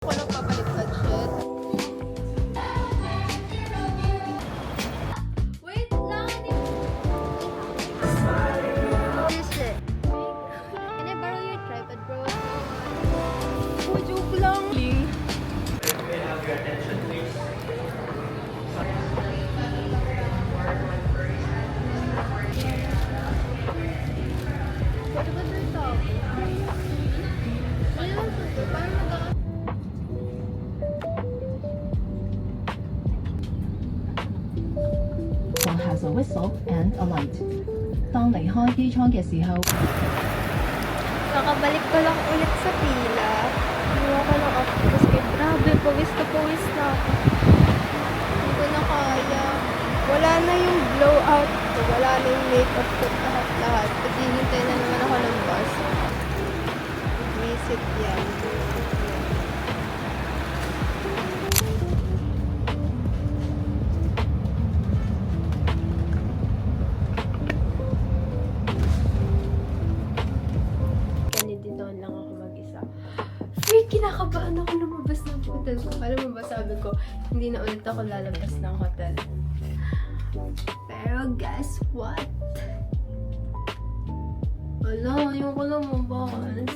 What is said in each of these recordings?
Ako lang papalitan shit. Wait lang, this shit. Can I borrow your tripod, bro? Oh, joke lang. May I have your attention, please? What about your top? Ano lang ito? Paano magkaka- has a whistle and a light. 當離開機艙嘅時候， Kakabalik ko lang ulit sa pila. Iwan ko lang ako kasi grabe, pawis na ako. Hindi ko na kaya. Wala na yung blowout ko, wala na yung makeup ko, lahat. Naghihintay na naman ako ng bus. Visit yan. Dito lang ako mag-isa. Freak, kinakabahan ako lumabas ng hotel ko. Alam mo ba, sabi ko, hindi na ulit ako lalabas ng hotel. Pero guess what? Wala, ayoko lumabas.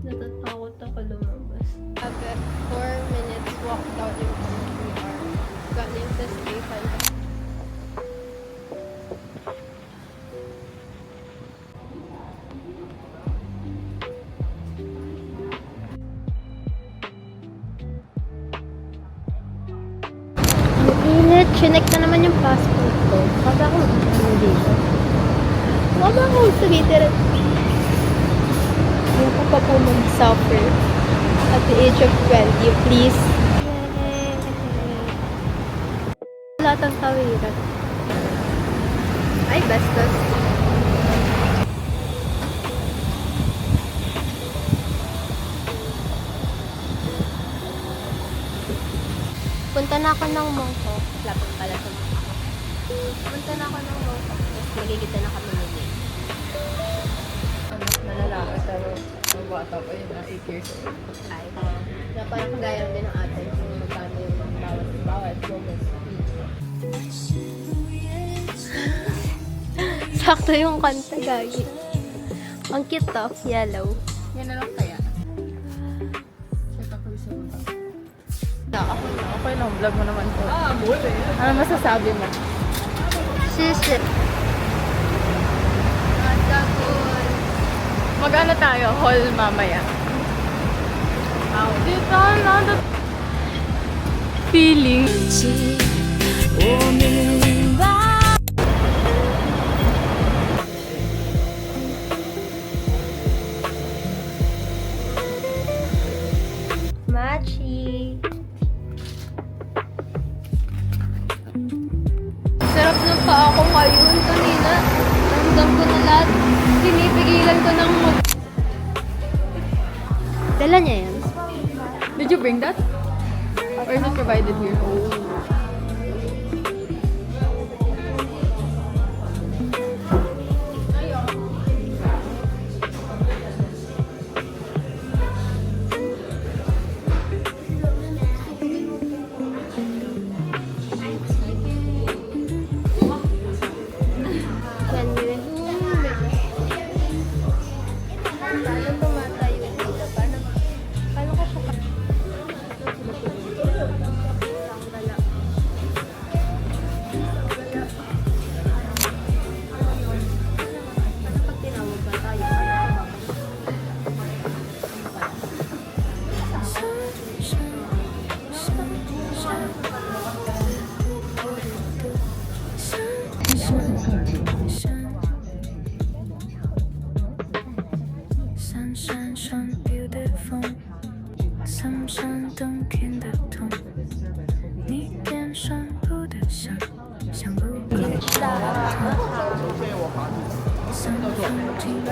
Natatakot ako lumabas. After 4 minutes walked out yung CR. Galing sa station. Init, chinek na naman yung passport ko. Kada ako ano dito. Huwag ako sumiter. Hindi ko pa po mag-suffer at the age of 20, please. Lahat ang tawiran. Ay, bastos. Punta na ako ng Mongko. Lapit pala ito. Punta na ako ng Mongko. Tapos magigita na kami nila. Anak na lalaki pero ang bata pa yun na 8 years old. Ay. Na parang kagaya din ng atin kung magkano yung bawat moments. Sakto yung kanta, gagi. Ang cute to, yellow. Yan na lang kaya. Set ako sa mga. Ako na. Okay lang, vlog mo naman to. Ano masasabi mo? Sisi. Mag-ano tayo? Hall mamaya. Dito na feeling. Machi. Sarap ng paa ko ngayon kanina. Ramdam ko na lahat. Pinipigilan ko ng Dala niya yan. Did you bring that? Or is it provided here? Yan yun. Paano tumatayo dito? Paano ko siya pag tinawag ba tayo? beautiful，三山灯片的痛，你脸上不的像，像不可像风景的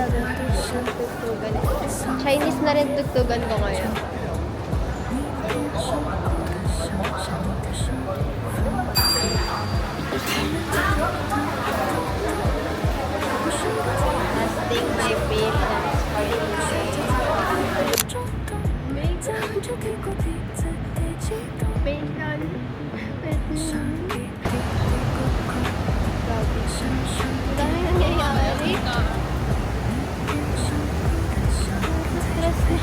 手， Chinese na rin tugtugan ko ngayon. 你变成我的手，像你的手。 Testing my patience for you. 中动，每次就给过。第一次一起动， Wait lang. Wait 像 lang. 一匹布谷狗， Grabe. 深深 Ang dami nangyayari. 变成不的想在 Stress na.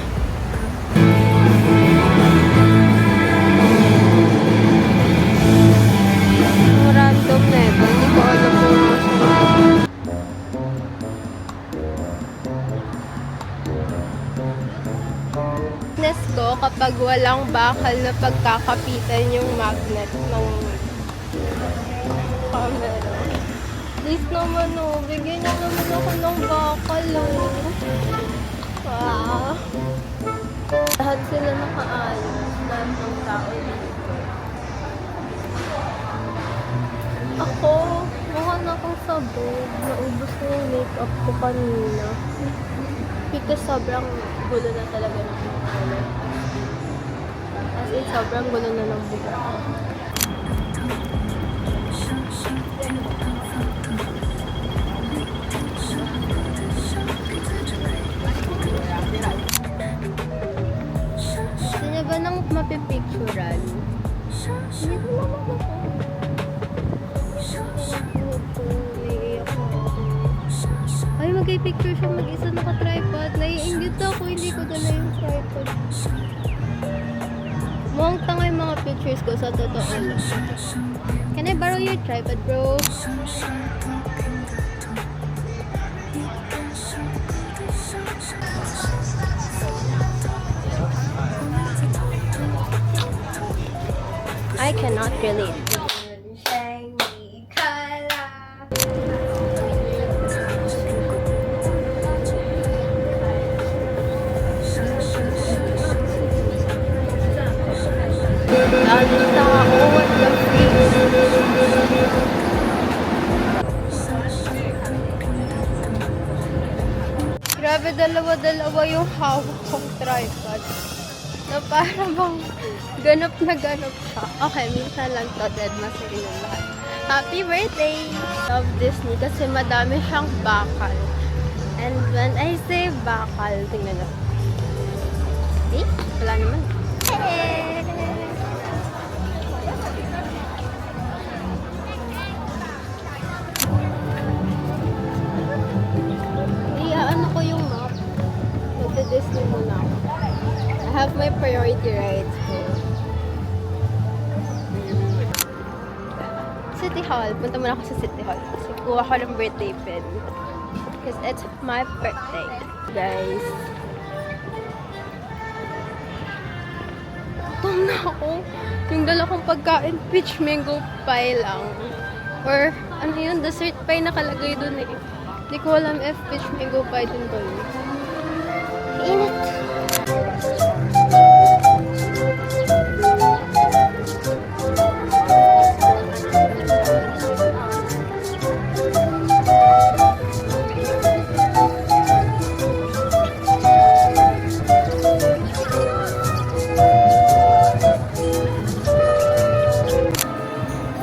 Ang random na ito. Hindi ko alam kung ano siya. Fitness ko kapag walang bakal na pagkakapitan yung magnet ng camera. Please naman bigyan niyo naman ako ng bakal Wow. Lahat sila nakaayos. Lahat ng tao dito. Ako, mukha na akong sabog. Naubos na yung makeup ko kanina. Because sobrang gulo na talaga ng buhok. As in, sobrang gulo na ng buhok ko. 像是天堂放毒，你变成不的想在这里。 Gusto niya ba nang mapipicturan? Hindi ko naman ako. Naiiyak na ako. Ay, mag-picture siya mag-isa naka-tripod. Naiingit ako, hindi ko dala yung tripod. Mukhang tanga yung mga pictures ko sa totoo lang. Can I borrow your tripod, bro? I cannot relate. Nakita ako, what the freak? Grabe, dalawa-dalawa yung hawak kong tripod. Na parang bang ganap na ganap siya. Okay, minsan lang to, dead masiri ng lahat. Happy birthday! Love Disney kasi madami siyang bakal. And when I say bakal, tingnan na. Eh, wala naman. Ano ko yung map. Magda-Disney muna ako. I have my priority rights ko. City Hall. Punta muna ako sa City Hall. Kasi kuha ko ng birthday pen. Because it's my birthday. Guys. Gutom na ako. Yung dala kong pagkain, peach mango pie lang. Or, ano yun, dessert pie nakalagay dun eh. Hindi ko alam if peach mango pie din ba yun. Init!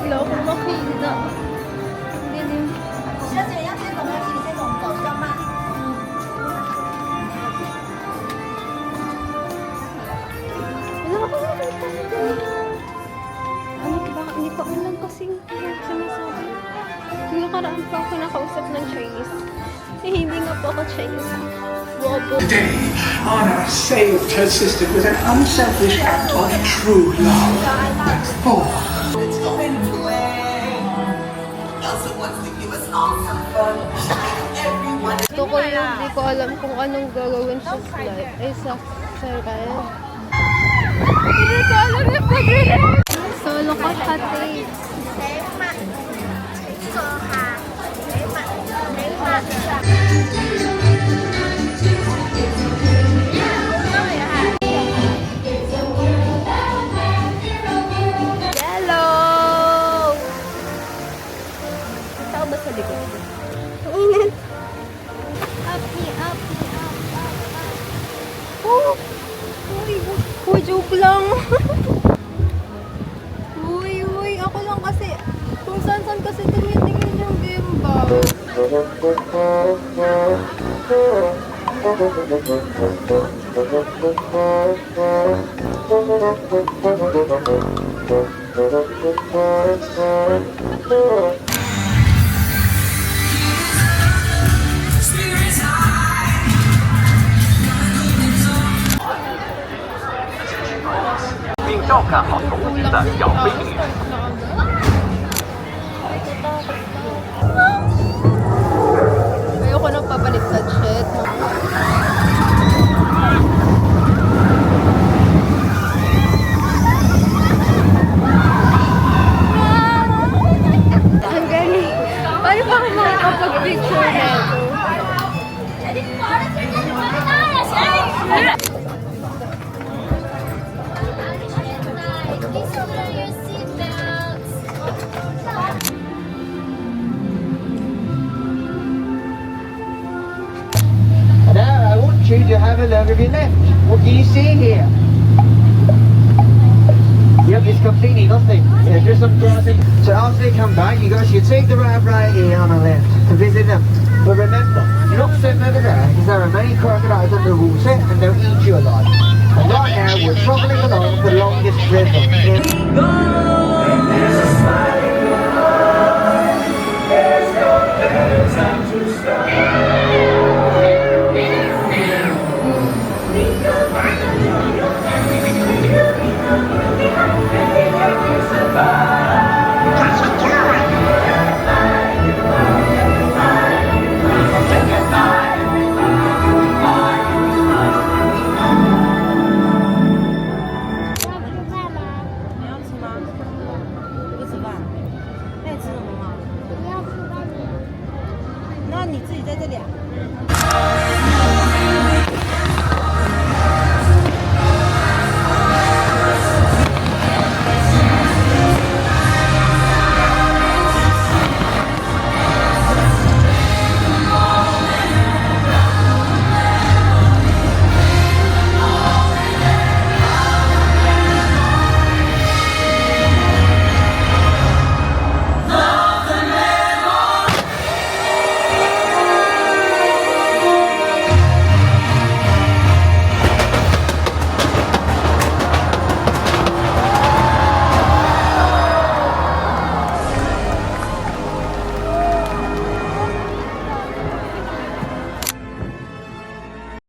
Wala akong makita. Dilim. Wala akong makita. Ano ba? Hindi ko alam kasing sinasabi. Yung nakaraan pa ako nakausap ng Chinese. Hindi nga po ako Chinese. Bobo. Day, Anna saved her sister with an unselfish act of true love. Oh, Gusto ko yung hindi ko alam kung anong gagawin sa slide. Ay, sa ride. Hindi ko alam yung pag-ride. Solo ka pati. Yellow! Tao ba sa likod? Ang init. Up me, up me, up, up, up. Oh! Uy, joke lang. Uy, ako lang kasi, kung saan kasi tumitingin yung gimbal. 并照看好童子的小飞女。 Ayoko nang pabaliktad shit. Ang galing. Paano pa ako makakapag-picture na ito? Now, I want you to have a look at your left. What can you see here? Yep, it's completely nothing. Yeah, just some grassy. So after they come back, you guys should take the right here on the left to visit them. But remember, you're not sitting over there because there are many crocodiles under the water and they'll eat you alive. And right now, we're travelling along the longest river in